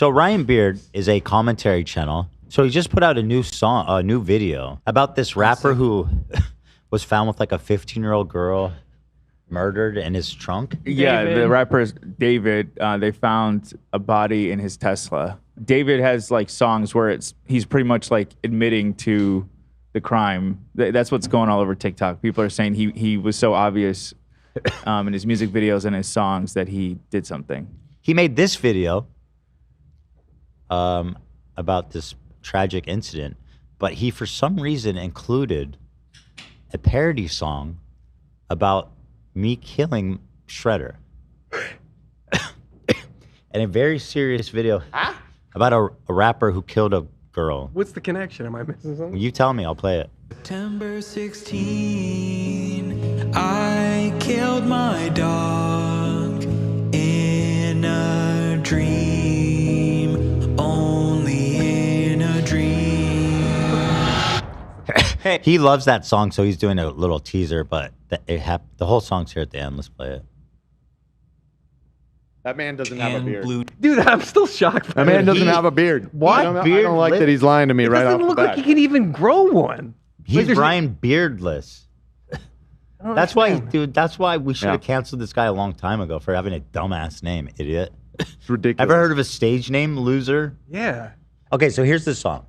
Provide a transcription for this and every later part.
So Ryan Beard is a commentary channel. So he just put out a new song, a new video about this rapper who was found with like a 15-year-old girl murdered in his trunk. Yeah, David. the rapper is David. They found a body in his Tesla. David has like songs where he's pretty much like admitting to the crime. That's what's going all over TikTok. People are saying he was so obvious in his music videos and his songs that he did something. He made this video about this tragic incident, but he for some reason included a parody song about me killing Shredder. And a very serious video about a rapper who killed a girl. What's the connection? Am I missing something? You tell me, I'll play it. September 16, I killed my dog in a dream, only in a dream. He loves that song, so he's doing a little teaser, but the whole song's here at the end. Let's play it. That man doesn't have a beard. Dude, I'm still shocked. That man doesn't have a beard. What? I don't Beard like lip? that he's lying to me It right off doesn't the look bat. like he can even grow one. He's there's- Brian Beardless. That's why, dude, that's why we should have Yeah. canceled this guy a long time ago for having a dumbass name, idiot. It's ridiculous. Ever heard of a stage name, loser? Yeah. Okay, so here's the song.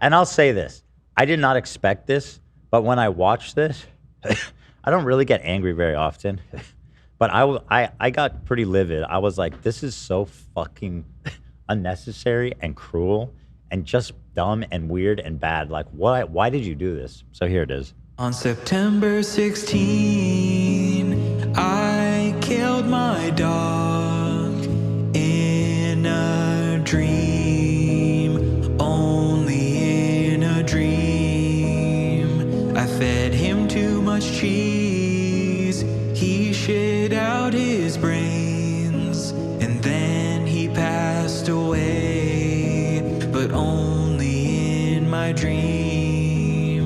And I'll say this. I did not expect this, but when I watched this, I don't really get angry very often. But I got pretty livid. I was like, this is so fucking unnecessary and cruel and just dumb and weird and bad. Like, why did you do this? So here it is. On September 16, I killed my dog in a dream, only in a dream. I fed him too much cheese, he shit out his brains, and then he passed away, but only in my dream.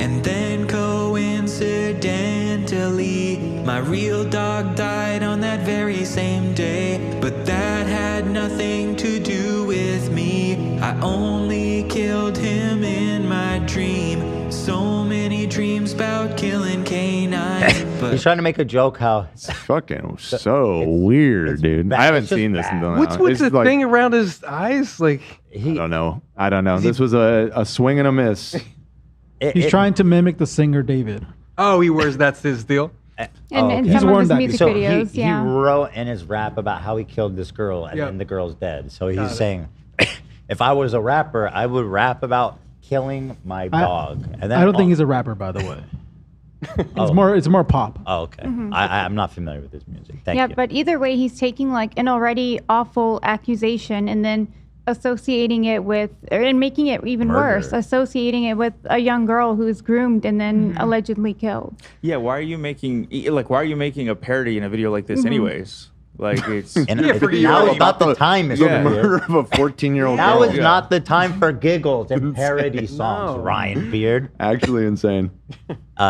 And then coincidentally, my real dog died on that very same day. But that had nothing to do with me. I only killed him in my dream. So many dreams about killing canines. He's But trying to make a joke how It's fucking so weird, dude. bad. I haven't It's just seen this bad. until now. What's It's the like- thing around his eyes? Like, I don't know. This was a swing and a miss. He's trying to mimic the singer David. oh, he wears that's his deal. And Oh, in okay. He's some of worn his that music So videos, he yeah. wrote in his rap about how he killed this girl and Yep. then the girl's dead. So Got he's it. saying, if I was a rapper, I would rap about killing my dog. And then I don't think he's a rapper, by the way. Oh. It's more pop. Oh, okay. I'm not familiar with his music. Thank Yeah, you. but either way, he's taking like an already awful accusation and then associating it with, and making it even worse, Murder. associating it with a young girl who's groomed and then allegedly killed. Yeah, why are you making a parody in a video like this, anyways? Like it's And Yeah, it- for you. now is not the time, Mr. The Beard. murder of a 14-year-old Now girl. is not the time for giggles and parody songs, No. Ryan Beard. Actually insane.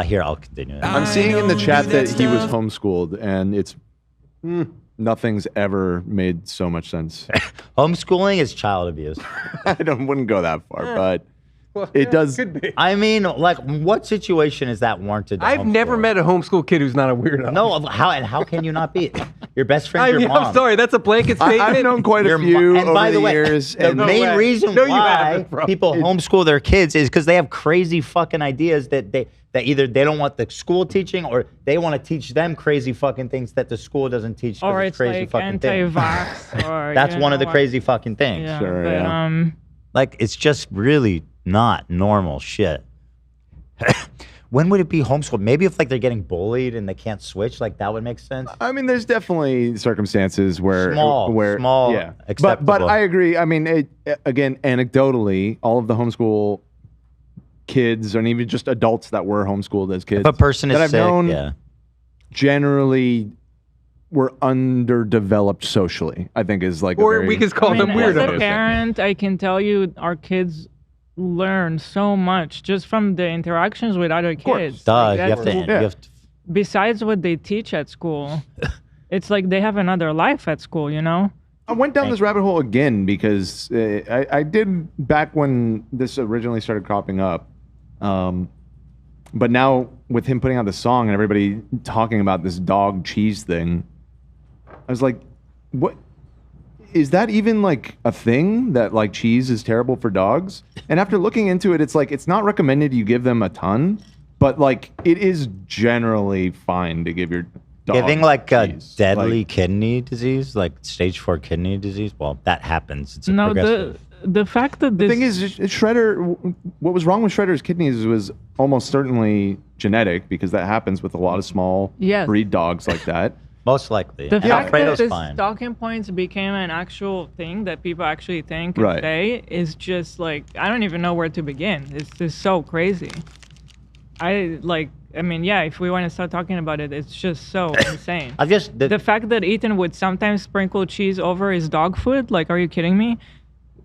Here, I'll continue. I'm seeing in the don't chat do that that he was stuff. homeschooled, and it's nothing's ever made so much sense. Homeschooling is child abuse. Wouldn't go that far, but it does. Could be. I mean, like, what situation is that warranted? to I've never homeschool? met a homeschool kid who's not a weirdo. No, how can you not be? Your best friend's your mom. I'm sorry. That's a blanket statement. I've known quite a Your few and over by the way, years. the and main way. reason No, you why haven't, bro. people homeschool their kids is because they have crazy fucking ideas that either they don't want the school teaching or they want to teach them crazy fucking things that the school doesn't teach. 'cause Or it's it's crazy like fucking things. anti-vax. Or That's you one of know, the crazy fucking things. Yeah, Sure, but, yeah. Like, it's just really not normal shit. When would it be homeschooled? Maybe if like they're getting bullied and they can't switch, like that would make sense. I mean, there's definitely circumstances where Small, yeah. But acceptable. I agree. I mean, again, anecdotally, all of the homeschool kids, and even just adults that were homeschooled as kids, If a person is that I've sick, known yeah. generally were underdeveloped socially. I think is like, Or a very, we could call I them mean, as weirdos. a parent, I can tell you our kids learn so much just from the interactions with other kids. Duh, Like, you have to. that's- You have to Besides what they teach at school, It's like they have another life at school, you know? I went down this rabbit hole again because I did back when this originally started cropping up. But now with him putting out the song and everybody talking about this dog cheese thing, I was like, what? Is that even like a thing that like cheese is terrible for dogs? And after looking into it, it's like, it's not recommended you give them a ton, but like it is generally fine to give your dog Giving like a cheese. deadly Like, kidney disease, like stage 4 kidney disease. Well, that happens. It's a No, progressive. the fact that the this thing is, Shredder, what was wrong with Shredder's kidneys was almost certainly genetic because that happens with a lot of small Yes. breed dogs like that. Most likely. the And fact that Alfredo's this fine. talking points became an actual thing that people actually think and Right. say is just like I don't even know where to begin. It's just so crazy. I mean, yeah, if we want to start talking about it, it's just so insane. I've just The fact that Ethan would sometimes sprinkle cheese over his dog food, like, are you kidding me?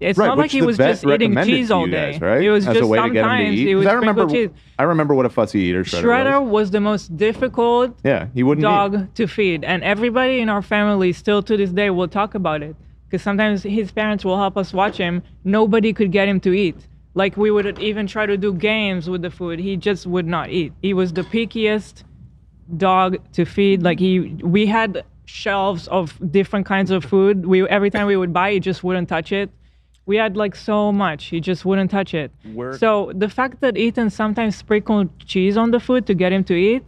It's Right, not like which he the was vet just eating recommended cheese to all you day. guys, right? It was As just a way to get him to sometimes eat. he would 'Cause sprinkle cheese. I remember what a fussy eater Shredder was. was the most difficult Yeah, he wouldn't eat. dog to feed, and everybody in our family still to this day will talk about it because sometimes his parents will help us watch him. Nobody could get him to eat. Like we would even try to do games with the food. He just would not eat. He was the pickiest dog to feed. Like we had shelves of different kinds of food. Every time we would buy, he just wouldn't touch it. We had like so much, he just wouldn't touch it. So the fact that Ethan sometimes sprinkled cheese on the food to get him to eat,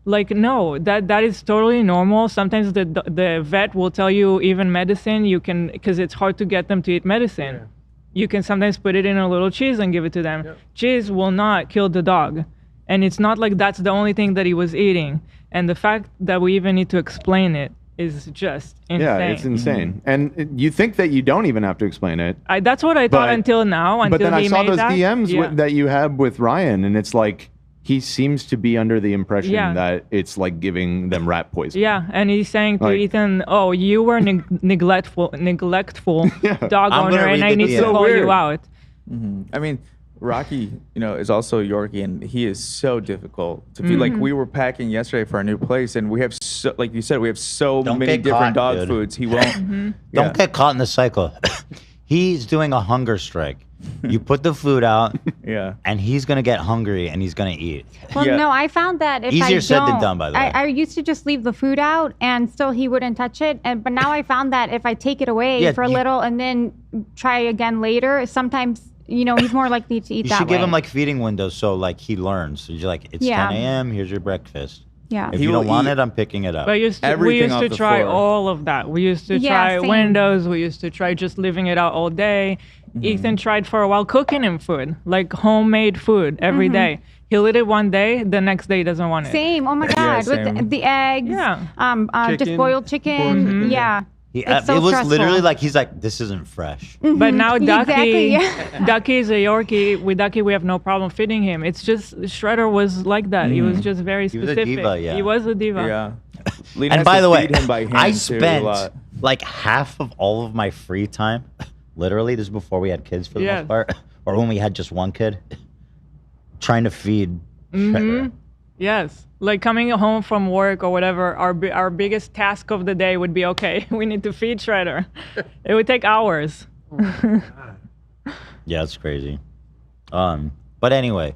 like no, that is totally normal. Sometimes the vet will tell you even medicine you can, because it's hard to get them to eat medicine. You can sometimes put it in a little cheese and give it to them. Cheese will not kill the dog. And it's not like that's the only thing that he was eating. And the fact that we even need to explain it is just insane. Yeah, it's insane. And you think that you don't even have to explain it. That's what I thought But- until now. Until But then I he saw made those that. DMs Yeah. that you had with Ryan, and it's like he seems to be under the impression Yeah. that it's like giving them rat poison. Yeah, and he's saying to Like- Ethan, "Oh, you were neglectful dog I'm gonna owner, read and I the need to DM. call weird. you out." I mean, Rocky, is also a Yorkie, and he is so difficult to feed. Like we were packing yesterday for our new place, and we have like you said, we have so Don't many get different caught, dog dude. foods. He won't. Yeah. Don't get caught in the cycle. He's doing a hunger strike. You put the food out, Yeah. and he's gonna get hungry, and he's gonna eat. Well, Yeah. no, I found that if Easier I said than don't- done, by the way. I used to just leave the food out, and still he wouldn't touch it. But now I found that if I take it away Yeah, for a you- little and then try again later, sometimes he's more likely to eat You that should give way. him like feeding windows so like he learns. So you're like, it's Yeah. 10 a.m. Here's your breakfast. Yeah. If He you don't will want eat it, I'm picking it up. But we used Everything to off the try floor. all of that. We used to Yeah, try same. windows. We used to try just leaving it out all day. Ethan tried for a while cooking him food, like homemade food every day. He'll eat it one day, the next day he doesn't want it. Same. Oh my God. With same. the eggs. Yeah. Just Chicken, boiled chicken. Yeah. It's so it was stressful. literally like he's like, this isn't fresh. But now Exactly, Ducky, yeah. Ducky is a Yorkie. With Ducky, we have no problem feeding him. It's just Shredder was like that. He was just very was a specific. diva, yeah. He was a diva. Yeah. Lena And has by to the way, feed him by hand I too, a spent lot. like half of all of my free time, literally, this is before we had kids for the Yes. most part, or when we had just one kid, trying to feed Shredder. Yes. Like coming home from work or whatever, our biggest task of the day would be, okay, we need to feed Shredder. It would take hours. Yeah, it's crazy. But anyway,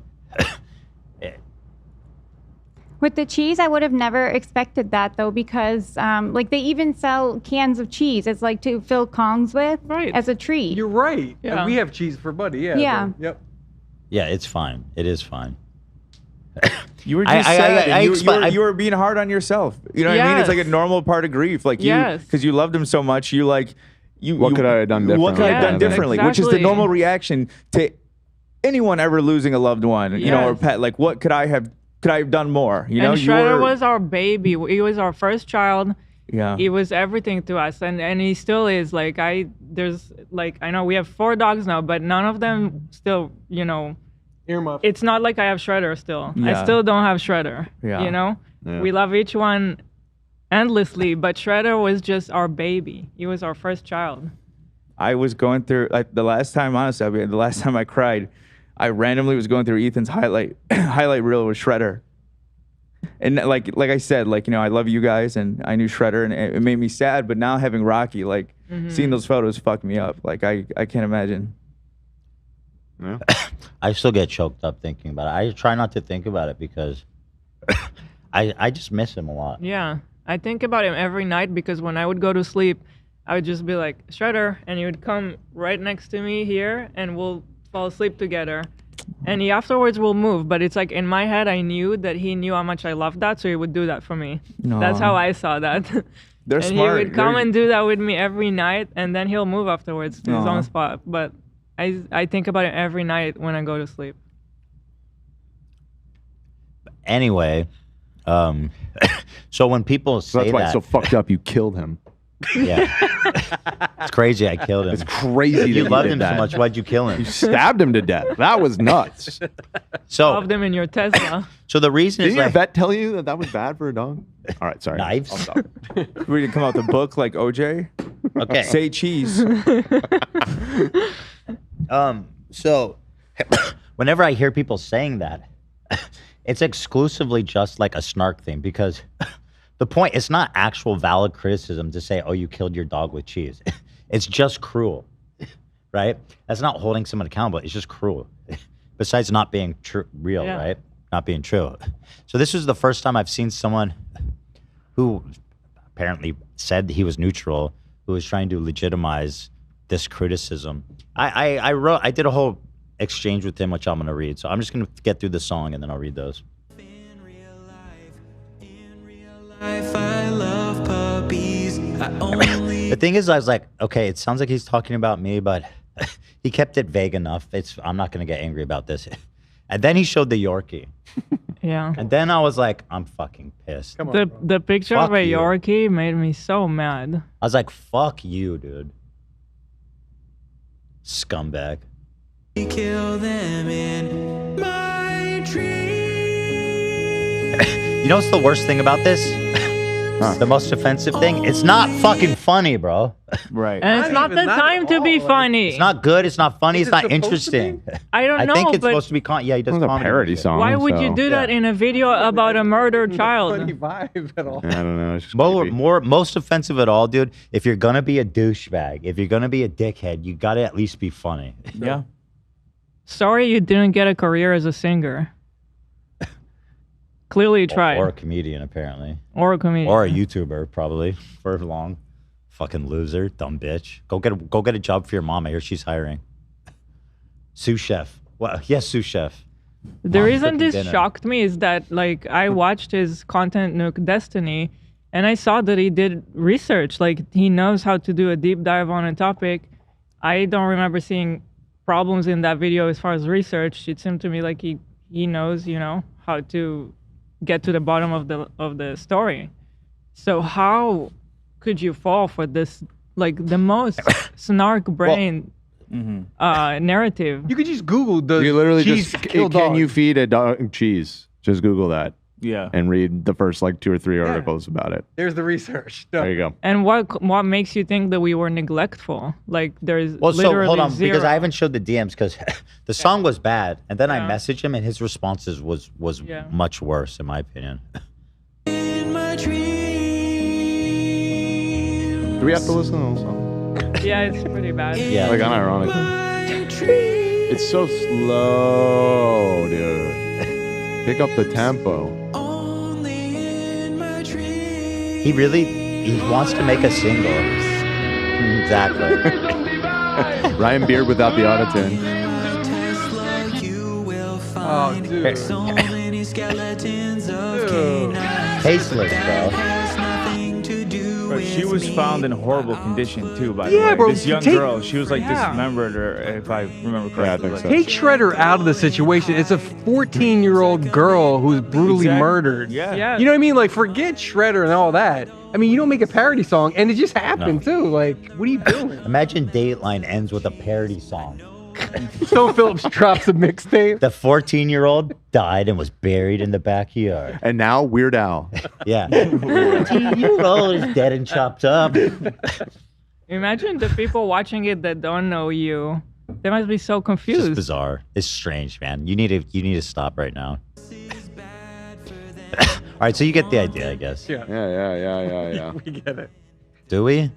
With the cheese, I would have never expected that though, because like they even sell cans of cheese as like to fill Kongs with Right. as a treat. You're right. Yeah. And we have cheese for Buddy. Yeah. Yeah. Yep. yeah, it's fine. It is fine. You were I- just I- sad. I and expi- you were being hard on yourself. You know what I mean? It's like a Yes. normal part of grief. Like you, Yes. because you loved him so much. You like, What could I have done What could I have differently? done Yes, differently? Which is the exactly. normal reaction to anyone ever losing a loved one, or Yes. pet. Like, what could I have done more? You know, And you Shredder were- was our baby. He was our first child. yeah. He was everything to us, and he still is. Like I know we have 4 dogs now, but none of them still, Earmuff. it's not like I have Shredder still. Yeah. I still don't have Shredder. Yeah. Yeah. We love each one endlessly, but Shredder was just our baby. He was our first child. I was going through the last time, honestly, the last time I cried, I randomly was going through Ethan's highlight reel with Shredder. And like I said, like, I love you guys, and I knew Shredder, and it made me sad. But now having Rocky, like, seeing those photos fucked me up. Like, I can't imagine. Yeah. I still get choked up thinking about it. I try not to think about it because I just miss him a lot. Yeah, I think about him every night because when I would go to sleep, I would just be like, Shredder, and he would come right next to me here, and we'll fall asleep together. And he afterwards will move, but it's like in my head, I knew that he knew how much I loved that, so he would do that for me. That's how I saw that. They're and smart. he would come and do that with me every night, and then he'll move afterwards to his own spot. But I think about it every night when I go to sleep. Anyway, so when people say That's why that, it's so fucked up. You killed him. yeah, it's crazy. I killed him. It's crazy. You that loved did him that. so much. Why'd you kill him? You stabbed him to death. That was nuts. So, Love them in your Tesla. so the reason is Didn't your like vet tell you that that was bad for a dog? All right, sorry. knives. I'll stop. We didn't come out with a book like OJ. Okay. Say cheese. So whenever I hear people saying that, it's exclusively just like a snark thing because the point, it's not actual valid criticism to say, oh, you killed your dog with cheese. It's just cruel, right? That's not holding someone accountable. It's just cruel. Besides not being real, Yeah. right? Not being true. So this was the first time I've seen someone who apparently said he was neutral, who was trying to legitimize this criticism. I did a whole exchange with him, which I'm gonna read. So I'm just gonna get through the song and then I'll read those. In real life, I love puppies. I only The thing is, I was like, okay, it sounds like he's talking about me, but he kept it vague enough. I'm not gonna get angry about this. And then he showed the Yorkie, Yeah. and then I was like, I'm fucking pissed. Come on, The picture Fuck of a you. Yorkie made me so mad. I was like, fuck you, dude. Scumbag. kill them in my dreams. You know what's the worst thing about this? The most offensive thing? It's not fucking funny, bro. Right. And it's not even the that time at to be all, like- funny. It's not good. It's not funny. Is It's it not supposed to be? interesting. I don't know, I think it's but supposed to be yeah, he does It was a comedy parody and shit. song. why would you so- do that in a video about a murdered child? Funny vibe at all. I don't know. It's just creepy. Most offensive at all, dude. If you're gonna be a douchebag, if you're gonna be a dickhead, you gotta at least be funny. Yeah. Sorry you didn't get a career as a singer. Clearly you tried. Or a comedian, apparently. Or a comedian. Or a YouTuber, probably. For long. Fucking loser, dumb bitch. Go get a job for your mom. I hear she's hiring. Sous chef. Well, yes, sous chef. The Mom reason cooking this dinner. shocked me is that like I watched his content Nuke Destiny and I saw that he did research. Like he knows how to do a deep dive on a topic. I don't remember seeing problems in that video as far as research. It seemed to me like he knows, how to get to the bottom of the story. So how could you fall for this like the most snark brain narrative? You could just Google the You literally cheese just kill can dog. you feed a dog cheese? Just Google that Yeah. and read the first like 2 or 3 articles about it. There's the research. No. There you go. And what makes you think that we were neglectful? Like there's Well, so literally hold on, zero. because I haven't showed the DMs because the song was bad, and then I Yeah. messaged him, and his responses was Yeah. much worse, in my opinion. In my dreams. Do we have to listen to the whole song? Yeah, it's pretty bad. Yeah. Like unironically. My dreams. It's so slow, dude. Pick up the tempo. Only in my dreams. He wants to make a single. Exactly. Ryan Beard without the autotune. Tesla, you will find dude. so many skeletons of Dude. canines. Tasteless, That bro. has nothing to do But with she was me. found in horrible condition too, by the Yeah, way. bro, This young take- girl, she was like Yeah. dismembered, or if I remember correctly. Yeah, I think like- so. Take Shredder out of the situation. It's a 14-year-old girl who's brutally Exactly. murdered. Yeah. Yeah. You know what I mean? Like, forget Shredder and all that. I mean, you don't make a parody song, and it just happened, too. Like, what are you doing? Imagine Dateline ends with a parody song. Stone Phillips drops a mixtape. The 14-year-old died and was buried in the backyard. And now Weird Al. Yeah. 14-year-old is dead and chopped up. Imagine the people watching it that don't know you. They must be so It's just confused. bizarre. It's strange, man. You need to stop right now. All right, so you get the idea, I guess. Yeah. We get it. Do we?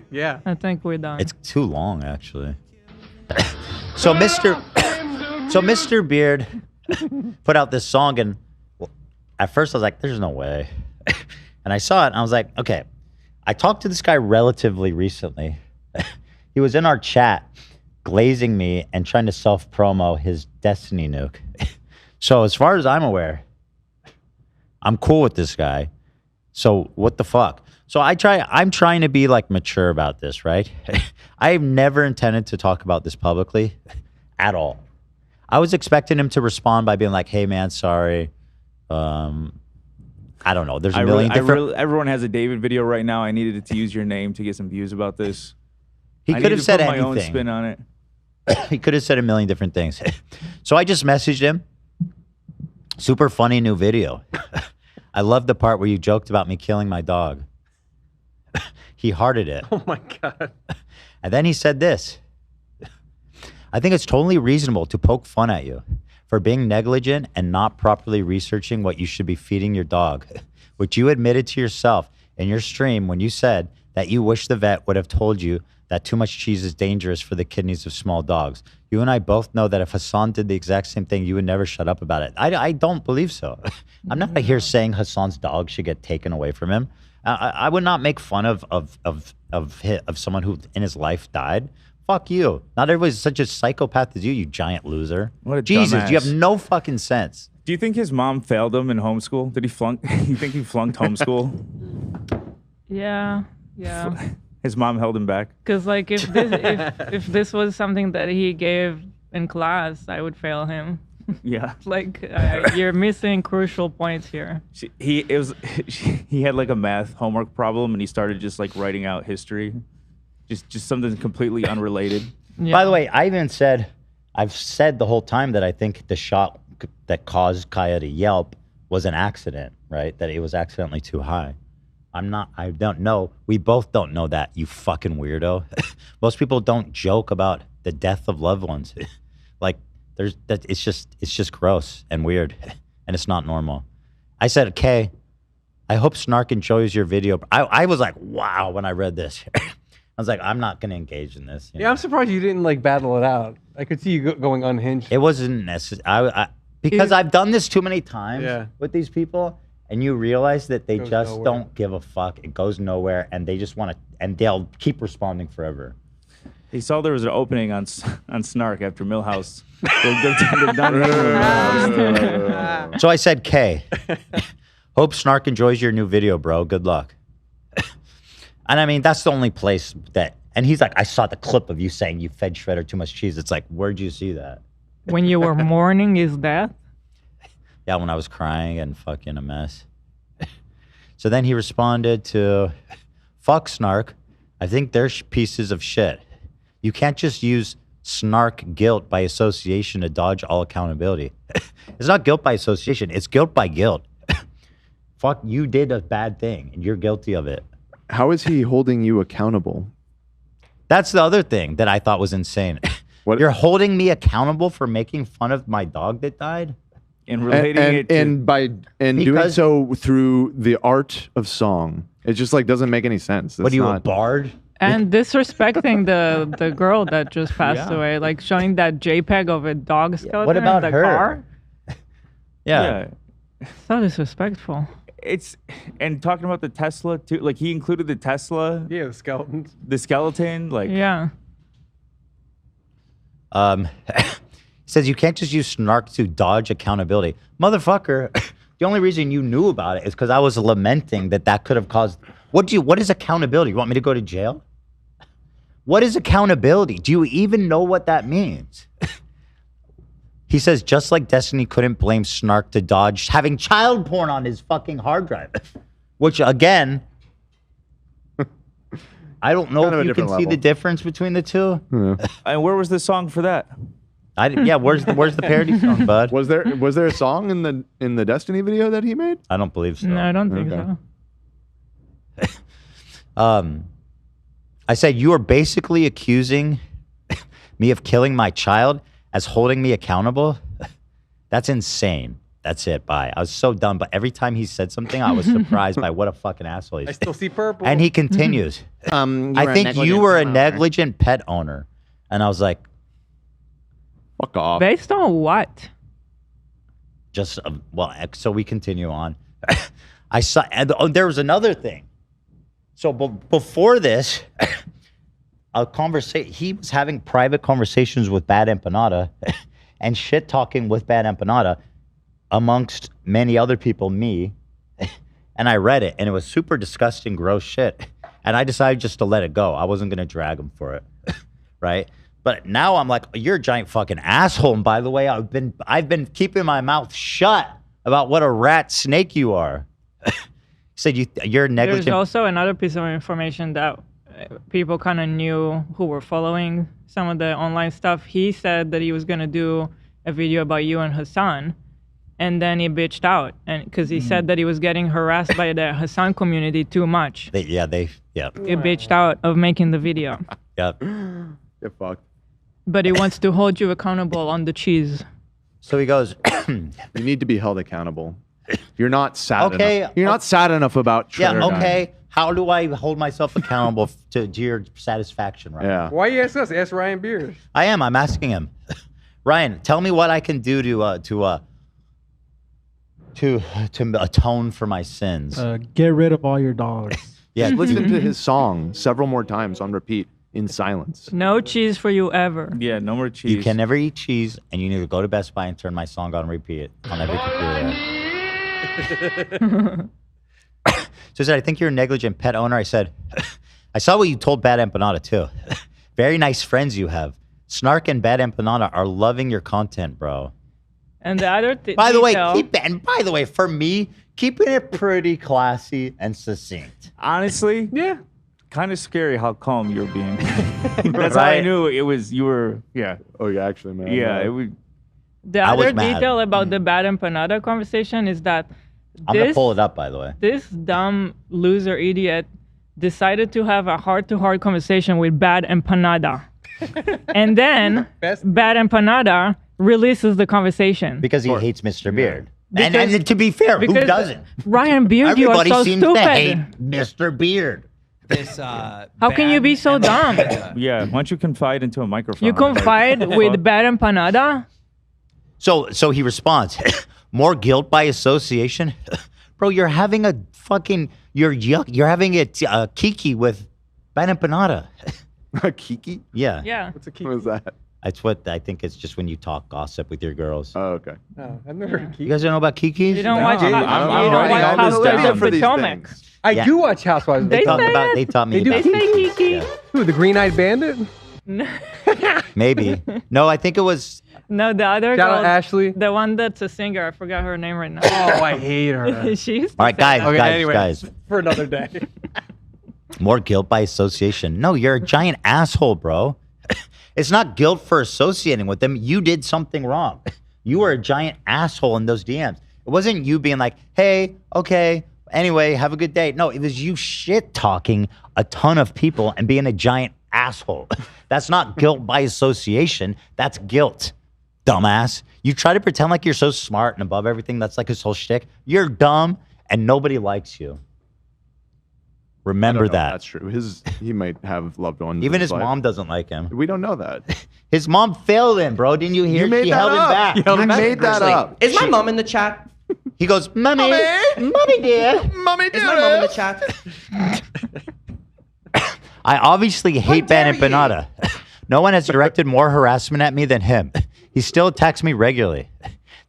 Yeah. I think we're done. It's too long, actually. So Mr. Beard put out this song, and at first I was like, "There's no way," and I saw it, and I was like, "Okay." I talked to this guy relatively recently. He was in our chat, glazing me and trying to self-promo his Destiny nuke. So as far as I'm aware, I'm cool with this guy. So what the fuck? So I'm trying to be like mature about this, right? I've never intended to talk about this publicly at all. I was expecting him to respond by being like, "Hey man, sorry." I don't know. There's a million different. Everyone has a David video right now. I needed to use your name to get some views about this. He could have said put anything. my own spin on it. He could have said a million different things. So I just messaged him. Super funny new video. I love the part where you joked about me killing my dog. He hearted it. Oh my God. And then he said this. I think it's totally reasonable to poke fun at you for being negligent and not properly researching what you should be feeding your dog, which you admitted to yourself in your stream when you said that you wish the vet would have told you that too much cheese is dangerous for the kidneys of small dogs. You and I both know that if Hassan did the exact same thing, you would never shut up about it. I don't believe so. I'm not here saying Hassan's dog should get taken away from him. I would not make fun of someone who in his life died. Fuck you. Not everybody's such a psychopath as you giant loser. What a Jesus, dumbass. you have no fucking sense. Do you think his mom failed him in homeschool? Did he flunk? You think he flunked homeschool? Yeah. His mom held him back. Because like if this was something that he gave in class, I would fail him. Yeah. Like you're missing crucial points here. He had like a math homework problem, and he started just like writing out history, just something completely unrelated. Yeah. By the way, I've said the whole time that I think the shot that caused Kaya to yelp was an accident, right? That it was accidentally too high. I don't know. We both don't know that, you fucking weirdo. Most people don't joke about the death of loved ones. Like it's just gross and weird, and it's not normal. I said, "Okay, I hope Snark enjoys your video." I was like, wow, when I read this. I was like, I'm not going to engage in this. Yeah, I'm surprised you didn't like battle it out. I could see you going unhinged. It wasn't necessary. Because I've done this too many times with these people, and you realize that they just nowhere. don't give a fuck. It goes nowhere, and they just want to, and they'll keep responding forever. He saw there was an opening on Snark after Millhouse. They're done hanging around. So I said, "K, hope Snark enjoys your new video, bro. Good luck." And I mean, that's the only place that, and he's like, "I saw the clip of you saying you fed Shredder too much cheese." It's like, where'd you see that? When you were mourning his death? Yeah, when I was crying and fucking a mess. So then he responded to, "Fuck Snark. I think they're pieces of shit. You can't just use Snark guilt by association to dodge all accountability." It's not guilt by association. It's guilt by guilt. Fuck, you did a bad thing, and you're guilty of it. How is he holding you accountable? That's the other thing that I thought was insane. What? You're holding me accountable for making fun of my dog that died? And relating it to... doing Because- so through the art of song. It just like doesn't make any sense. What are you, a not, bard? And disrespecting the girl that just passed away, like showing that JPEG of a dog skeleton what about in the her? car. Yeah. So disrespectful. And talking about the Tesla too, like he included the Tesla, Yeah, the skeletons. the skeleton, like Yeah. He says you can't just use Snark to dodge accountability. Motherfucker, the only reason you knew about it is because I was lamenting that could have caused... What is accountability? You want me to go to jail? What is accountability? Do you even know what that means? He says, just like Destiny couldn't blame Snark to dodge having child porn on his fucking hard drive. Which, again, I don't know Kind of a if you can different see the level. difference between the two. and where was the song for that? Where's the parody song, bud? Was there a song in the Destiny video that he made? I don't believe so. No, I don't think Okay. so. I said, you are basically accusing me of killing my child as holding me accountable? That's insane. That's it. Bye. I was so done. But every time he said something, I was surprised by what a fucking asshole he I is. still see purple. And he continues. I think you were a negligent pet owner. And I was like, Fuck off. Based on what? just well, so we continue on. I saw, and there was another thing. So before this, a conversation. He was having private conversations with Bad Empanada, and shit talking with Bad Empanada, amongst many other people. Me, and I read it, and it was super disgusting, gross shit. And I decided just to let it go. I wasn't gonna drag him for it, right? But now I'm like, you're a giant fucking asshole. And by the way, I've been keeping my mouth shut about what a rat snake you are. He said you're negligent. There's also another piece of information that people kind of knew who were following some of the online stuff. He said that he was gonna do a video about you and Hassan, and then he bitched out, and because he said that he was getting harassed by the Hassan community too much. He bitched out of making the video. Yeah. Get fucked. But he wants to hold you accountable on the cheese. So he goes, You need to be held accountable. You're not sad Okay, enough. You're not sad enough about Shredder dying. okay, how do I hold myself accountable to your satisfaction, Ryan? Yeah. Why you ask us? Ask Ryan Beers. I'm asking him. Ryan, tell me what I can do to atone for my sins. Get rid of all your dollars. Yeah, Listen to his song several more times on repeat in silence. No cheese for you ever. Yeah, no more cheese. you can never eat cheese, and you need to go to Best Buy and turn my song on and repeat it on every computer. So he said, I think you're a negligent pet owner. I said, I saw what you told Bad Empanada too. Very nice friends you have. Snark and Bad Empanada are loving your content, bro. And the other By the way, detail- for me, keeping it pretty classy and succinct. Honestly, Yeah. kind of scary how calm you're being. That's how I Right? knew it was. You were. Yeah. Oh, you actually, man. Yeah. It was. the I was other mad. detail about the Bad Empanada conversation is that I'm going to pull it up, by the way. this dumb loser idiot decided to have a heart-to-heart conversation with Bad Empanada. And then Best- Bad Empanada releases the conversation. Because he hates Mr. Beard. And Because- to be fair, who because doesn't? Ryan Beard, you are Everybody so seems stupid. to hate Mr. Beard. This, How can you be so dumb? Yeah. Why don't you confide into a microphone? You confide with Bad Empanada? So he responds, more guilt by association? Bro, you're having a fucking, you're having a kiki with Bad Empanada. Kiki? Yeah. Yeah. What's a key? What was that? That's what I think it's just when you talk gossip with your girls. Oh, okay. Oh, I've never heard of key. You guys don't know about kikis? You don't No, watch, I'm you don't writing watch all this Housewives down of for these Potomac. things. I Yeah. do watch Housewives. They Talk say about, it? they taught me They do about They say kikis. Kiki. Yeah. Who, the Green-Eyed Bandit? Maybe. No, I think it was, No, the other Shout out girl, Ashley. the one that's a singer. I forgot her name right now. Oh, I hate her. She used to all right, say guys, that. Okay, anyway, guys. for another day. More guilt by association. No, you're a giant asshole, bro. It's not guilt for associating with them. You did something wrong. You were a giant asshole in those DMs. It wasn't you being like, hey, okay, anyway, have a good day. No, it was you shit talking a ton of people and being a giant asshole. That's not guilt by association. That's guilt, dumbass. You try to pretend like you're so smart and above everything. That's like his whole shtick. You're dumb and nobody likes you. Remember I don't know if that. That's true. He might have loved ones. Even in his life. mom doesn't like him. We don't know that. His mom failed him, bro. Didn't you hear? You made She that held up. him back. You made that Actually, up. Is my mom in the chat? He goes, Mommy, Mommy dear. Mommy, Is my mom in the chat? I obviously hate Bad dare you. Empanada. No one has directed more harassment at me than him. He still attacks me regularly.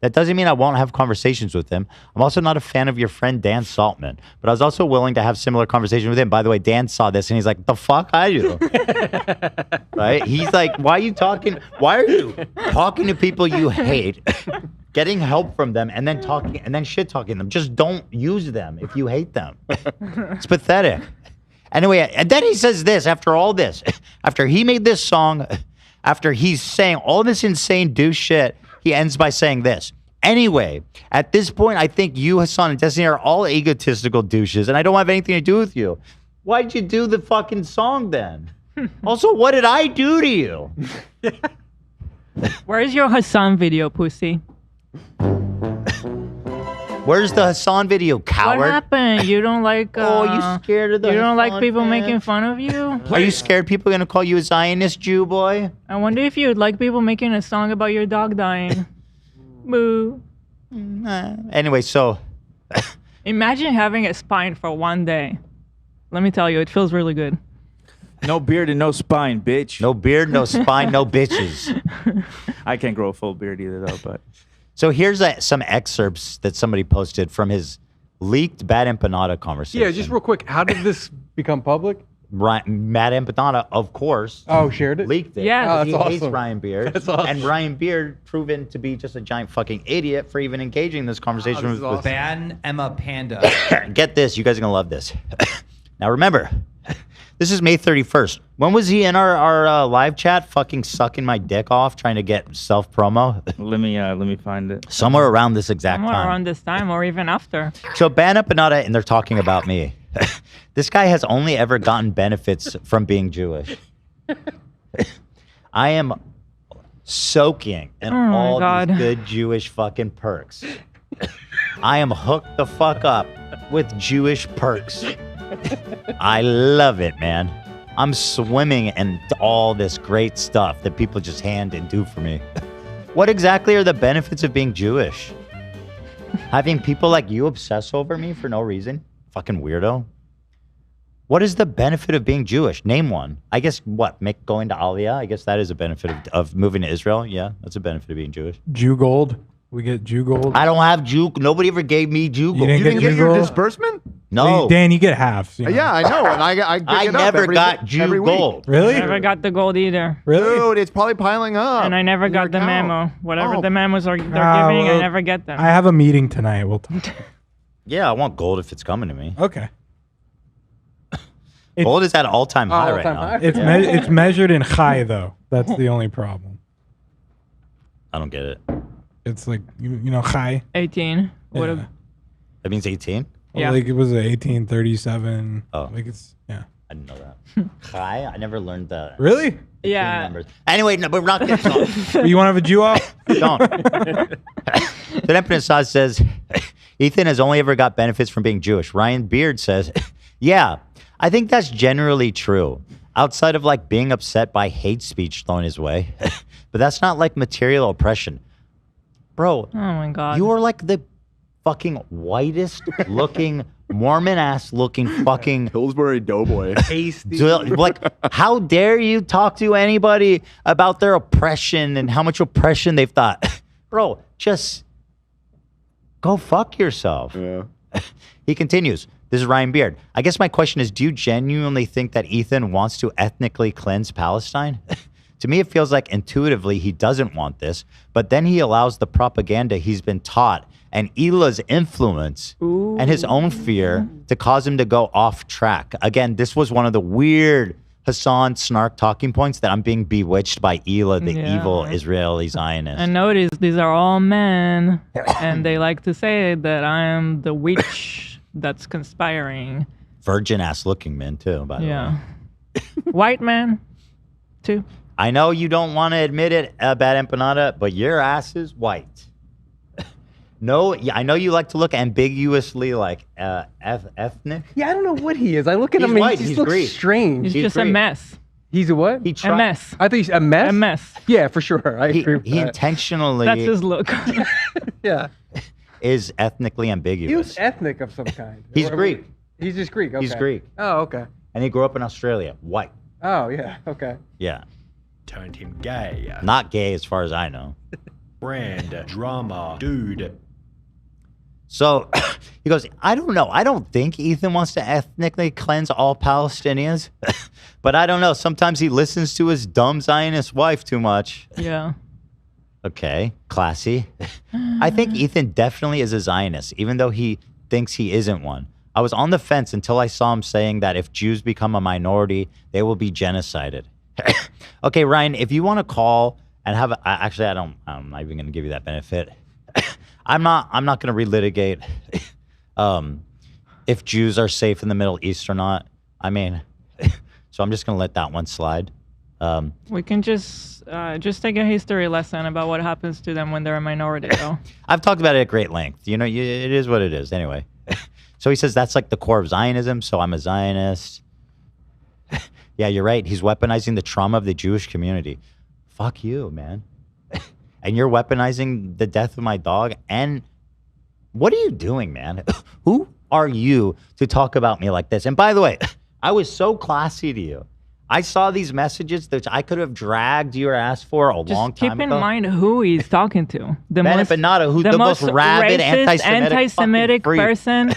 That doesn't mean I won't have conversations with him. I'm also not a fan of your friend Dan Saltman, but I was also willing to have similar conversations with him. By the way, Dan saw this and he's like, the fuck are you? Right? He's like, why are you talking to people you hate, getting help from them and then shit talking them? Just don't use them if you hate them. It's pathetic. Anyway, and then he says this after all this, after he made this song, after he's saying all this insane douche shit, he ends by saying this. Anyway, at this point, I think you, Hassan, and Destiny are all egotistical douches, and I don't have anything to do with you. Why'd you do the fucking song then? Also, what did I do to you? Where's your Hassan video, pussy? Where's the Hassan video, coward? What happened? You don't like? Oh, you scared of the You don't like Hassan people fans? making fun of you? Are you scared people are gonna call you a Zionist Jew, boy? I wonder if you'd like people making a song about your dog dying. Boo. Anyway, so Imagine having a spine for one day. Let me tell you, it feels really good. No beard and no spine, bitch. no beard, no spine, no bitches. I can't grow a full beard either, though. But So here's some excerpts that somebody posted from his leaked Bad Empanada conversation. Yeah, just real quick. How did this become public? Matt Empanada, of course, Oh, shared it. leaked it. Yeah. Oh, he that's hates awesome. Ryan Beard. That's awesome. And Ryan Beard proven to be just a giant fucking idiot for even engaging in this conversation this is with awesome. Ban Emma Panda. Get this, you guys are gonna love this. Now remember, this is May 31st. When was he in our live chat fucking sucking my dick off trying to get self promo? let me find it. Somewhere around this exact Somewhere time. around this time or even after. So Ban Empanada, and they're talking about me. This guy has only ever gotten benefits from being Jewish. I am soaking in Oh my all God. these good Jewish fucking perks. I am hooked the fuck up with Jewish perks. I love it, man. I'm swimming in all this great stuff that people just hand and do for me. What exactly are the benefits of being Jewish? Having people like you obsess over me for no reason? Fucking weirdo. What is the benefit of being Jewish? Name one. I guess what? Going to Aliyah? I guess that is a benefit of moving to Israel. Yeah, that's a benefit of being Jewish. Jew gold. We get Jew gold. I don't have Jew. Nobody ever gave me Jew gold. didn't You didn't Jew get your gold? disbursement? No. Dan, you get half. you know. Yeah, I know, and I pick I it up never every- got Jew every week. gold. Really? Never got the gold either. Really? Dude, it's probably piling up. And I never in your got the account. memo. Whatever Oh, the memos are they're Ah, giving, I well, never get them. I have a meeting tonight. We'll talk. Yeah, I want gold if it's coming to me. Okay. It's- Gold is at all-time high right all-time now. high. It's it's measured in chai though. That's the only problem. I don't get it. It's like you know chai. 18. Would Yeah. have. That means 18? Yeah. Like it was a 1837. Oh. Like it's yeah. I didn't know that. Chai? I never learned that. Really? Yeah. Numbers. Anyway, no, but we're not getting off. You want to have a Jew off? Don't. The Emperor Assad says, Ethan has only ever got benefits from being Jewish. Ryan Beard says, yeah, I think that's generally true. Outside of like being upset by hate speech thrown his way. But that's not like material oppression. Bro, Oh my God. you are like the fucking whitest looking, Mormon ass looking fucking Pillsbury Doughboy. like, how dare you talk to anybody about their oppression and how much oppression they've thought? Bro, just go fuck yourself. Yeah. He continues. This is Ryan Beard. I guess my question is, do you genuinely think that Ethan wants to ethnically cleanse Palestine? To me, it feels like intuitively he doesn't want this, but then he allows the propaganda he's been taught and Elah's influence and his own fear to cause him to go off track. Again, this was one of the weird Hassan snark talking points that I'm being bewitched by Elah, the Yeah. evil Israeli Zionist. And notice these are all men, and they like to say that I am the witch that's conspiring. Virgin ass looking men too, by the way. Yeah. White man, too. I know you don't want to admit it, Bad Empanada, but your ass is white. No, yeah, I know you like to look ambiguously like ethnic. Yeah, I don't know what he is. I look at He's him and white, he just he's looks Greek. strange. He's He's just a Greek. mess. He's a what? He A tried. mess. I thought he's a mess. A mess. Yeah, for sure. I agree with He that. intentionally That's his look. Yeah. is ethnically He ambiguous, was ethnic of some kind. He's Or- Greek. He's just Greek. Okay. He's Greek. Oh, okay. and he grew up in Australia. White, Oh, yeah. Okay. yeah, Turned him gay. not gay as far as I know. Brand. Drama. Dude. So he goes, I don't know. I don't think Ethan wants to ethnically cleanse all Palestinians, but I don't know. Sometimes he listens to his dumb Zionist wife too much. Yeah. Okay, classy. I think Ethan definitely is a Zionist, even though he thinks he isn't one. I was on the fence until I saw him saying that if Jews become a minority, they will be genocided. Okay, Ryan, if you want to call and have, actually, I'm not even going to give you that benefit. I'm not going to relitigate if Jews are safe in the Middle East or not. I mean, so I'm just going to let that one slide. We can just take a history lesson about what happens to them when they're a minority, though. I've talked about it at great length. You know, it is what it is. Anyway, so he says that's like the core of Zionism. So I'm a Zionist. Yeah, you're right. He's weaponizing the trauma of the Jewish community. Fuck you, man. And you're weaponizing the death of my dog. And what are you doing, man? Who are you to talk about me like this? And by the way, I was so classy to you. I saw these messages that I could have dragged your ass for a long time Keep in ago. mind who he's talking to. The Bennett Bernardo, who's the most rabid, racist, anti-Semitic fucking freak. person,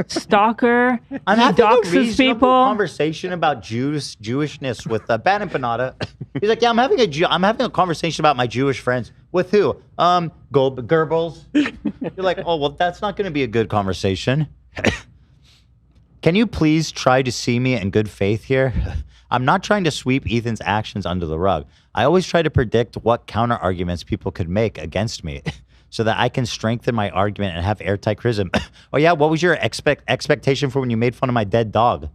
stalker. I'm he having a doxes reasonable people. conversation about Jewishness with Bennett Bernardo. He's like, yeah, I'm having a conversation about my Jewish friends. With who? Goebbels. You're like, oh, well, that's not going to be a good conversation. Can you please try to see me in good faith here? I'm not trying to sweep Ethan's actions under the rug. I always try to predict what counter arguments people could make against me so that I can strengthen my argument and have airtight criticism. Oh yeah, what was your expectation for when you made fun of my dead dog?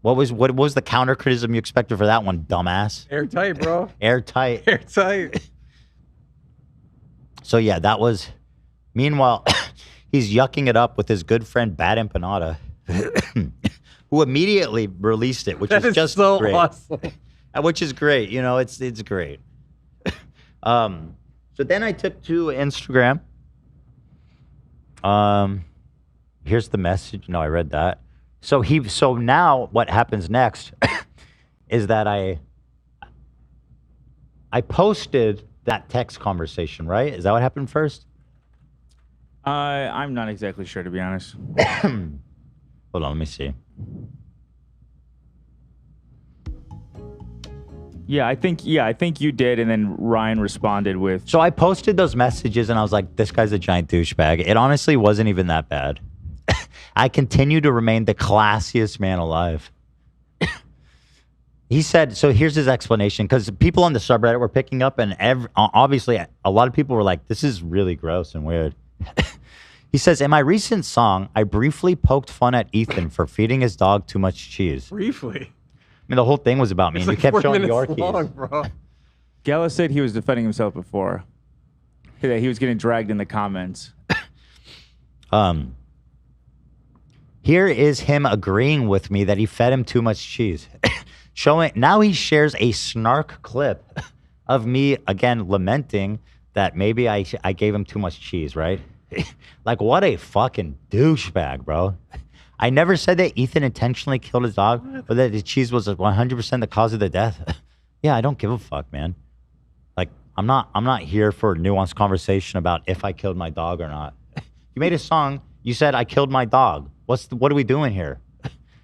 What was the counter criticism you expected for that one, dumbass? Airtight, bro. Airtight. Airtight. So yeah, that was. Meanwhile, he's yucking it up with his good friend Bad Empanada, who immediately released it, which That is is just so great. awesome. Which is great. You know, it's great. So then I took to Instagram. Here's the message. No, I read that. So now what happens next is that I posted that text conversation, right? Is that what happened first? I'm not exactly sure, to be honest. Hold on, let me see. Yeah, I think you did, and then Ryan responded with. So I posted those messages and I was like, this guy's a giant douchebag. It honestly wasn't even that bad. I continue to remain the classiest man alive. He said, so here's his explanation, because people on the subreddit were picking up, and obviously a lot of people were like, this is really gross and weird. He says, in my recent song, I briefly poked fun at Ethan for feeding his dog too much cheese. Briefly. I mean, the whole thing was about me, It's and like you kept 4 showing minutes Yorkies. long, bro. Gala said he was defending himself before. That he was getting dragged in the comments. Here is him agreeing with me that he fed him too much cheese. Now he shares a snark clip of me again lamenting that maybe I gave him too much cheese, right? Like, what a fucking douchebag, bro. I never said that Ethan intentionally killed his dog or that the cheese was 100% the cause of the death. Yeah, I don't give a fuck, man. Like, I'm not here for a nuanced conversation about if I killed my dog or not. You made a song, you said I killed my dog. What are we doing here?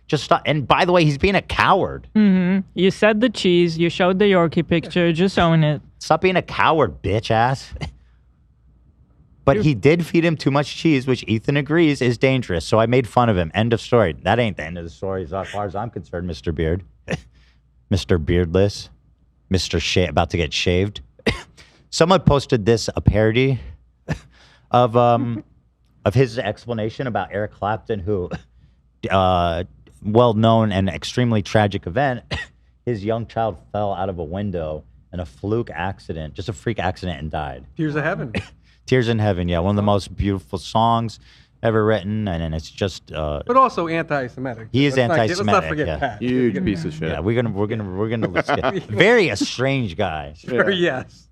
Just stop. And by the way, he's being a coward. Mm-hmm. You said the cheese. You showed the Yorkie picture. Just own it. Stop being a coward, bitch ass. But he did feed him too much cheese, which Ethan agrees is dangerous. So I made fun of him. End of story. That ain't the end of the story as far as I'm concerned, Mr. Beard. Mr. Beardless. Mr. About to get shaved. Someone posted a parody of his explanation about Eric Clapton, who, well-known and extremely tragic event, his young child fell out of a window in a fluke accident, just a freak accident, and died. Tears of Heaven. Tears in Heaven, yeah, one of the most beautiful songs ever written, and it's just. But also anti-Semitic. He is anti-Semitic. Let's not forget yeah. Pat. Huge piece of shit. Yeah, we're gonna let's get, very a strange guy. Sure, yes.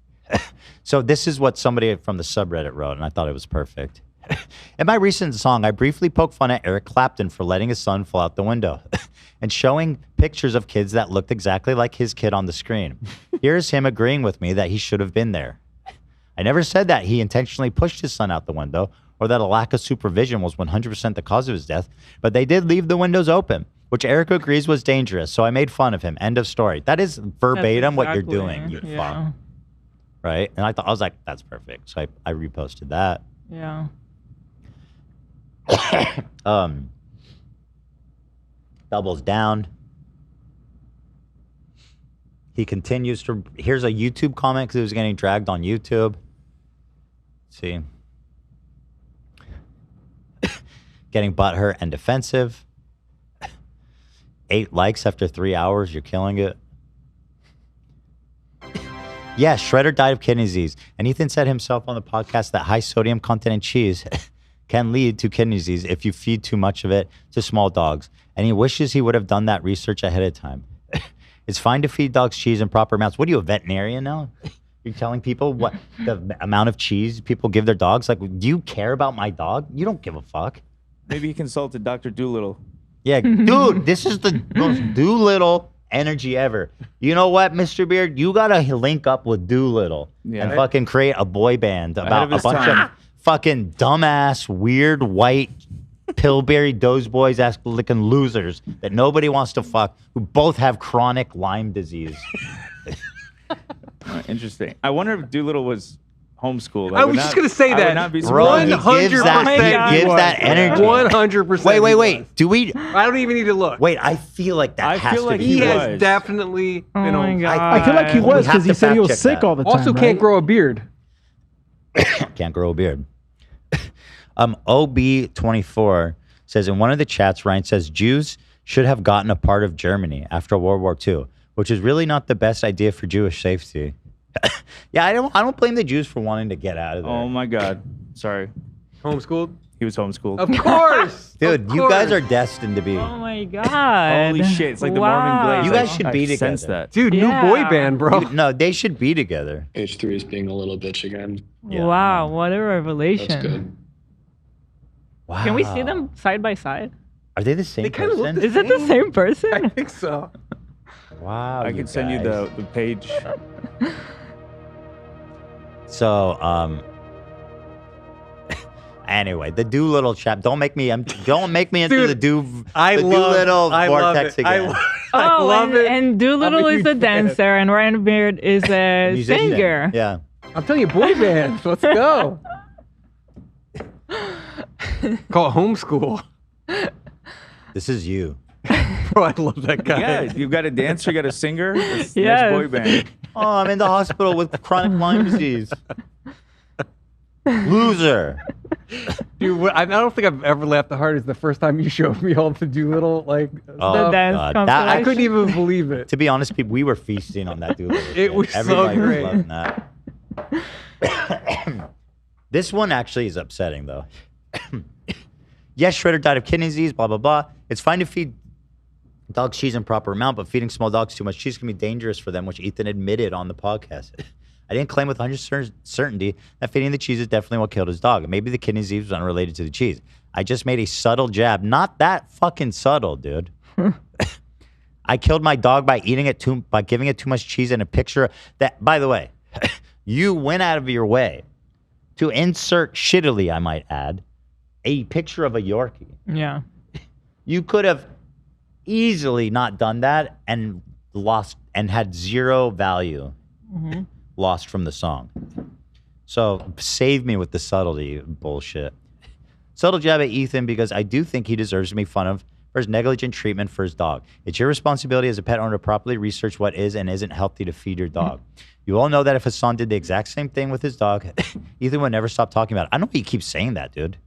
So this is what somebody from the subreddit wrote, and I thought it was perfect. In my recent song, I briefly poked fun at Eric Clapton for letting his son fall out the window and showing pictures of kids that looked exactly like his kid on the screen. Here's him agreeing with me that he should have been there. I never said that he intentionally pushed his son out the window or that a lack of supervision was 100% the cause of his death, but they did leave the windows open, which Eric agrees was dangerous, so I made fun of him. End of story. That is verbatim what you're doing, you fuck. Right? And I was like, that's perfect. So I reposted that. Yeah. Doubles down. He continues to. Here's a YouTube comment because he was getting dragged on YouTube. Let's see. Getting butthurt and defensive. 8 likes after 3 hours. You're killing it. Yeah, Shredder died of kidney disease. And Ethan said himself on the podcast that high sodium content in cheese can lead to kidney disease if you feed too much of it to small dogs. And he wishes he would have done that research ahead of time. It's fine to feed dogs cheese in proper amounts. What are you, a veterinarian now? You're telling people what the amount of cheese people give their dogs? Like, do you care about my dog? You don't give a fuck. Maybe he consulted Dr. Doolittle. Yeah, dude, this is the most Doolittle energy ever. You know what, Mr. Beard? You gotta link up with Doolittle and fucking create a boy band about a bunch of fucking dumbass, weird, white, pillberry doze boys ass looking losers that nobody wants to fuck, who both have chronic Lyme disease. Interesting. I wonder if Doolittle was homeschooled. I was just gonna say I would that. not be Bro, he surprised. gives that, he gives that energy. 100%. Wait. Do we? I don't even need to look. Wait, I feel like that I has feel to like be. He true. has definitely been my on. God. I feel like he was We have because he to said he was fact check sick that. all the time. Also, right? can't grow a beard. Can't grow a beard. OB24 says in one of the chats, Ryan says Jews should have gotten a part of Germany after World War II, which is really not the best idea for Jewish safety. Yeah, I don't blame the Jews for wanting to get out of there. Oh my God. Sorry. Homeschooled? He was homeschooled. Of course. Dude, you guys are destined to be. Oh my God. Holy shit. It's like the Mormon Wow. glaze. You guys should be I sense together. that. Dude, Yeah. new boy band, bro. No, they should be together. H3 is being a little bitch again. Yeah. Wow, what a That's revelation. good. Wow. Can we see them side by side? Are they the same They kinda look person? the Is it the same person? I think so. Wow. I can send you guys. the page. So, anyway, the Doolittle chap. Don't make me into Dude, the Doolittle I love vortex it. again. I Oh, love it. and Doolittle I'm a is a huge fan. dancer, and Ryan Beard is a Musician. singer. Yeah. I'm telling you, boy band. Let's go. Call it homeschool. This is you. Bro, I love that guy. Yeah, you've got a dancer, you got a singer. It's Yes. nice boy band. Oh, I'm in the hospital with chronic Lyme disease. Loser. Dude, I don't think I've ever laughed the hardest the first time you showed me all the Doolittle like Oh, The stuff. dance God. compilation. I couldn't even believe it. To be honest, people, we were feasting on that Doolittle. It shit. was so Everybody great. was loving that. This one actually is upsetting, though. Yes, Shredder died of kidney disease, blah, blah, blah. It's fine to feed dogs cheese in proper amount, but feeding small dogs too much cheese can be dangerous for them, which Ethan admitted on the podcast. I didn't claim with 100% certainty that feeding the cheese is definitely what killed his dog. Maybe the kidney disease was unrelated to the cheese. I just made a subtle jab. Not that fucking subtle, dude. I killed my dog by giving it too much cheese and a picture that, by the way, you went out of your way to insert shittily, I might add, a picture of a Yorkie. Yeah. You could have easily not done that and lost and had zero value lost from the song. So save me with the subtlety bullshit. Subtle jab at Ethan because I do think he deserves to be fun of for his negligent treatment for his dog. It's your responsibility as a pet owner to properly research what is and isn't healthy to feed your dog. You all know that if Hassan did the exact same thing with his dog, Ethan would never stop talking about it. I know he keeps saying that, dude.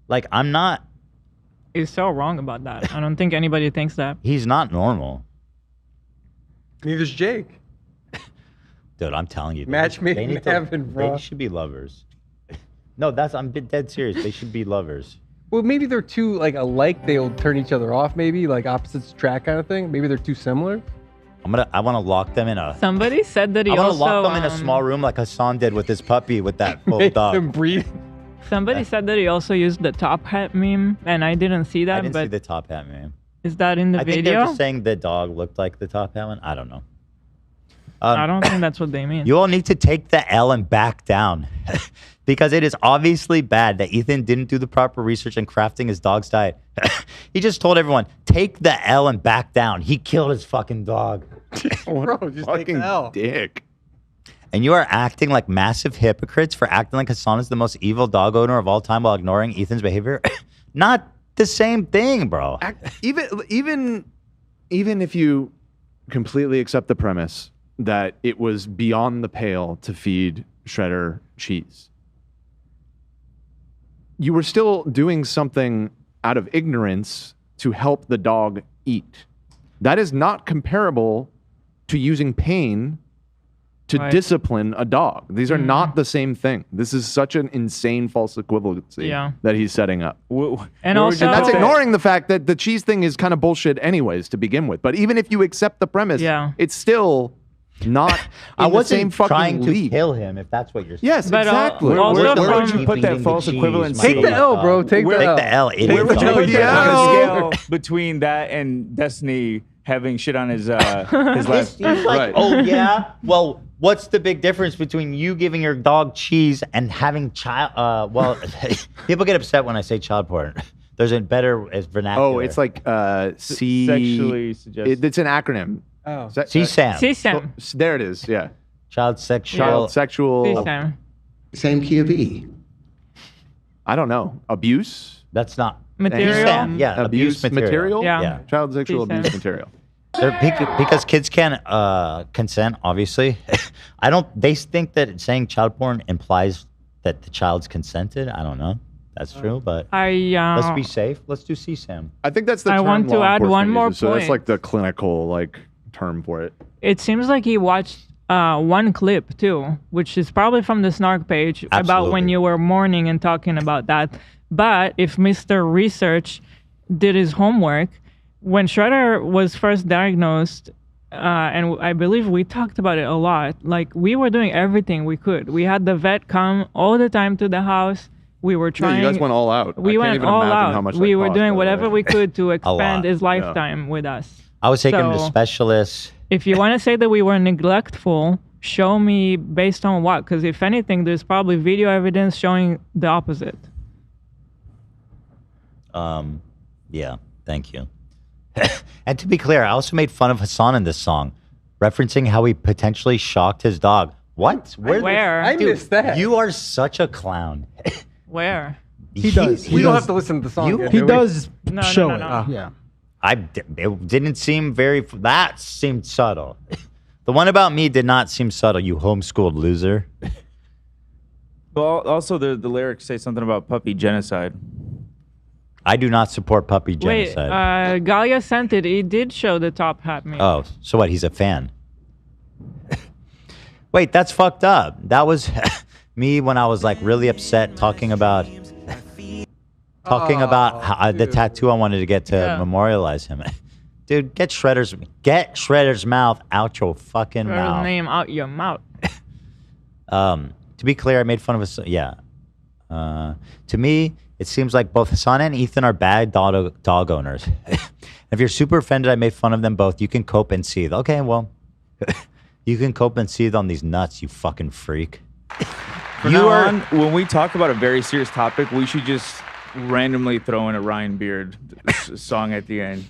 Like, I'm not, He's so wrong about that. I don't think anybody thinks that. he's not normal. Neither's Jake. Dude, I'm telling you. dude, Match made they in need to- heaven, bro. They should be lovers. No, I'm dead serious. They should be lovers. Well, maybe they're too like alike. They'll turn each other off. Maybe like opposites attract kind of thing. Maybe they're too similar. I want to lock them in a. Somebody said that he I want to also. lock them in a small room like Hassan did with his puppy with that full Make dog. them breathe. Somebody said that he also used the top hat meme, and I didn't see that. I didn't but see the top hat, man. is that in the I think they're video? just saying the dog looked like the top hat one. I don't know. I don't think that's what they mean. You all need to take the L and back down. Because it is obviously bad that Ethan didn't do the proper research in crafting his dog's diet. He just told everyone, take the L and back down. He killed his fucking dog. Bro, just take Fucking the L. dick. And you are acting like massive hypocrites for acting like Hassan is the most evil dog owner of all time while ignoring Ethan's behavior. Not the same thing, bro. Even if you completely accept the premise that it was beyond the pale to feed Shredder cheese, you were still doing something out of ignorance to help the dog eat. That is not comparable to using pain to Right. discipline a dog. These are not the same thing. This is such an insane false equivalency Yeah. that he's setting up. And Where would also- you And that's put that? ignoring the fact that the cheese thing is kind of bullshit anyways to begin with. But even if you accept the premise, Yeah. it's still not I in the wasn't same fucking trying to league. kill him, if that's what you're saying. Yes, But, exactly. Where, also where would from- you put that Eating the false cheese, equivalency? Take the L, bro. Take Where- the Take L. the L, Where idiot. would you Take put the that on L. a scale between that and Destiny having shit on his last? He's like, Right. oh yeah. Well, what's the big difference between you giving your dog cheese and having child? Well, people get upset when I say child porn. There's a better vernacular. Oh, it's like C. Sexually suggestive. It's an acronym. Oh. CSAM, CSAM. There it is. Yeah. child sexual. Child sexual. CSAM. Same key of E. I don't know. Abuse. That's not Material. CSAM. Yeah, abuse material. Yeah. Yeah. Child sexual CSAM. abuse material. Because kids can't consent, obviously. I don't. They think that saying child porn implies that the child's consented. I don't know. That's true, but let's be safe. Let's do CSAM. I think that's the I term want to law add one enforcement more uses, so that's point. like the clinical like term for it. It seems like he watched one clip too, which is probably from the Snark page about when Absolutely. you were mourning and talking about that. But if Mr. Research did his homework, when Shredder was first diagnosed, and I believe we talked about it a lot, like we were doing everything we could. We had the vet come all the time to the house. We were Yeah, trying. you guys went all out. We I can't went even all imagine out. how much We that were cost, doing by the whatever way. we could to lot, expand his yeah. lifetime with us. I was taking him to So- specialists. If you want to say that we were neglectful, show me based on what? Because if anything, there's probably video evidence showing the opposite. Yeah, thank you. And to be clear, I also made fun of Hassan in this song, referencing how he potentially shocked his dog. What? Where? I missed that. You are such a clown. Where? He does. we He don't does. have to listen to the song. You- yet, He do we? does No, show no, it. no, no. Yeah. It didn't seem very. That seemed subtle. The one about me did not seem subtle. You homeschooled loser. Well, also the lyrics say something about puppy genocide. I do not support puppy Wait, genocide. Galia sent it. He did show the top hat meme. Oh, so what? He's a fan. Wait, that's fucked up. That was me when I was like really upset talking about how, the tattoo I wanted to get to Yeah. memorialize him. Dude, get Shredder's mouth out your fucking Throw his mouth. name out your mouth. To be clear, I made fun of us. Yeah. To me, it seems like both Hassan and Ethan are bad dog owners. If you're super offended I made fun of them both, you can cope and seethe. Okay, well, you can cope and seethe on these nuts, you fucking freak. From now on, when we talk about a very serious topic, we should just randomly throw in a Ryan Beard song at the end.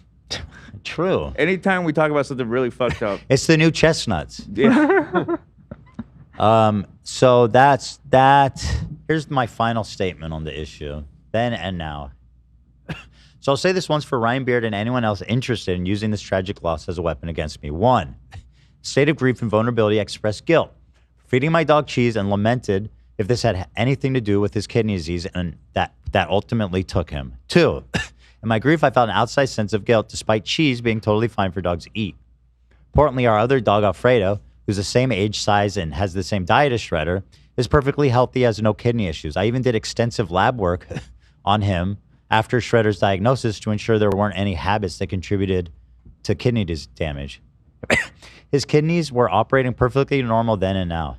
True. Anytime we talk about something really fucked up. It's the new chestnuts. Yeah. So that's that. Here's my final statement on the issue, then and now. So I'll say this once for Ryan Beard and anyone else interested in using this tragic loss as a weapon against me. 1, state of grief and vulnerability, expressed guilt. Feeding my dog cheese and lamented if this had anything to do with his kidney disease and that ultimately took him. 2, in my grief, I felt an outsized sense of guilt despite cheese being totally fine for dogs to eat. Importantly, our other dog, Alfredo, who's the same age, size, and has the same diet as Shredder, is perfectly healthy, has no kidney issues. I even did extensive lab work on him after Shredder's diagnosis to ensure there weren't any habits that contributed to kidney damage. His kidneys were operating perfectly normal then and now.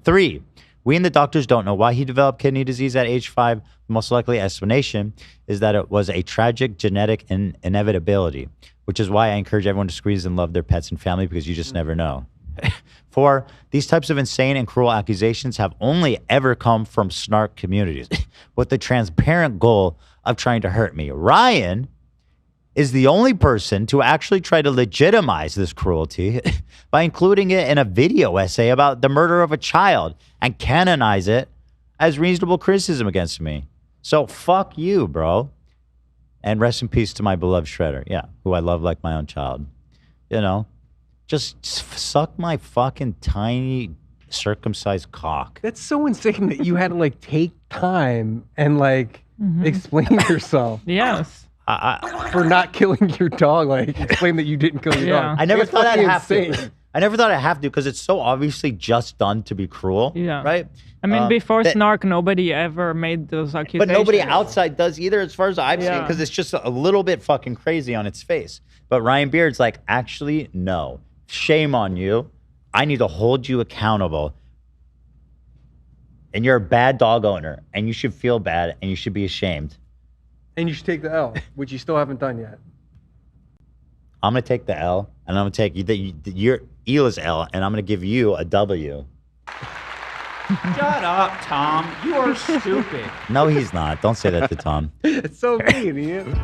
3, we and the doctors don't know why he developed kidney disease at age 5. The most likely explanation is that it was a tragic genetic inevitability, which is why I encourage everyone to squeeze and love their pets and family because you just never know. 4, these types of insane and cruel accusations have only ever come from snark communities with the transparent goal of trying to hurt me. Ryan is the only person to actually try to legitimize this cruelty by including it in a video essay about the murder of a child and canonize it as reasonable criticism against me. So fuck you, bro. And rest in peace to my beloved Shredder. Yeah, who I love like my own child. You know, just suck my fucking tiny circumcised cock. That's so insane that you had to like take time and like explain yourself. Yes. For not killing your dog, like explain that you didn't kill your Yeah. dog. I never It's thought I'd fucking have to. insane. I never thought I'd have to because it's so obviously just done to be cruel. Yeah. Right? I mean, before that- Snark, nobody ever made those accusations. But nobody outside does either, as far as I've seen, Yeah. because it's just a little bit fucking crazy on its face. But Ryan Beard's like, actually, no. Shame on you. I need to hold you accountable. And you're a bad dog owner, and you should feel bad, and you should be ashamed. And you should take the L, which you still haven't done yet. I'm gonna take the L, and I'm gonna take your Hila's L, and I'm gonna give you a W. Shut up, Tom. You are stupid. No, he's not. Don't say that to Tom. It's so mean, Ian.